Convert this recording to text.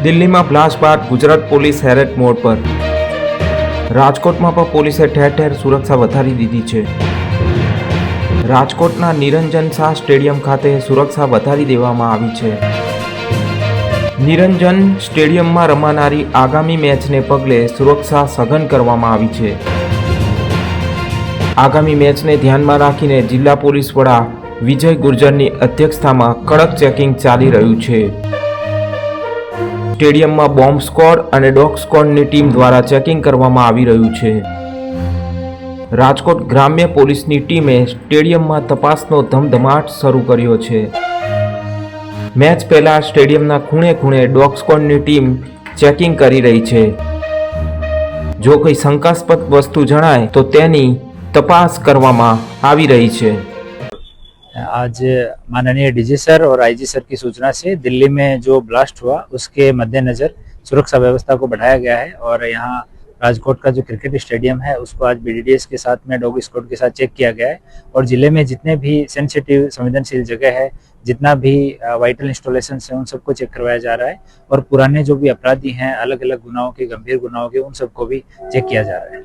દિલ્હીમાં બ્લાસ્ટ બાદ Gujarat police હેરેટ mode પર. રાજકોટમાં પણ પોલીસે ઠેર ઠેર સુરક્ષા વધારી દીધી છે. રાજકોટના નિરંજન શાહ સ્ટેડિયમ ખાતે સુરક્ષા વધારી દેવામાં આવી છે. નિરંજન સ્ટેડિયમમાં રમાનારી આગામી મેચને પગલે સુરક્ષા સઘન કરવામાં આવી છે. આગામી મેચને ધ્યાનમાં રાખીને જિલ્લા પોલીસ વડા વિજય ગુર્જરની અધ્યક્ષતામાં કડક ચેકિંગ ચાલી રહ્યું છે. સ્ટેડિયમમાં બોમ્બ સ્ક્વોડ અને ડોગ સ્ક્વોડની ટીમ દ્વારા ચેકિંગ કરવામાં આવી રહ્યું છે. રાજકોટ ગ્રામ્ય પોલીસની ટીમે સ્ટેડિયમમાં તપાસનો ધમધમાટ શરૂ કર્યો છે. મેચ પહેલા સ્ટેડિયમના ખૂણે ખૂણે ડોગ સ્ક્વોડની ટીમ ચેકિંગ કરી રહી છે. જો કોઈ શંકાસ્પદ વસ્તુ જણાય તો તેની तपास કરવામાં આવી રહી છે. आज माननीय डीजी सर और आईजी सर की सूचना से दिल्ली में जो ब्लास्ट हुआ उसके मद्देनजर सुरक्षा व्यवस्था को बढ़ाया गया है और यहाँ राजकोट का जो क्रिकेट स्टेडियम है उसको आज बीडीडीएस के साथ में डॉग स्क्वाड के साथ चेक किया गया है और जिले में जितने भी सेंसिटिव संवेदनशील जगह है, जितना भी वाइटल इंस्टॉलेशन है उन सबको चेक करवाया जा रहा है और पुराने जो भी अपराधी हैं अलग अलग गुनाहों के, गंभीर गुनाहों के, उन सबको भी चेक किया जा रहा है.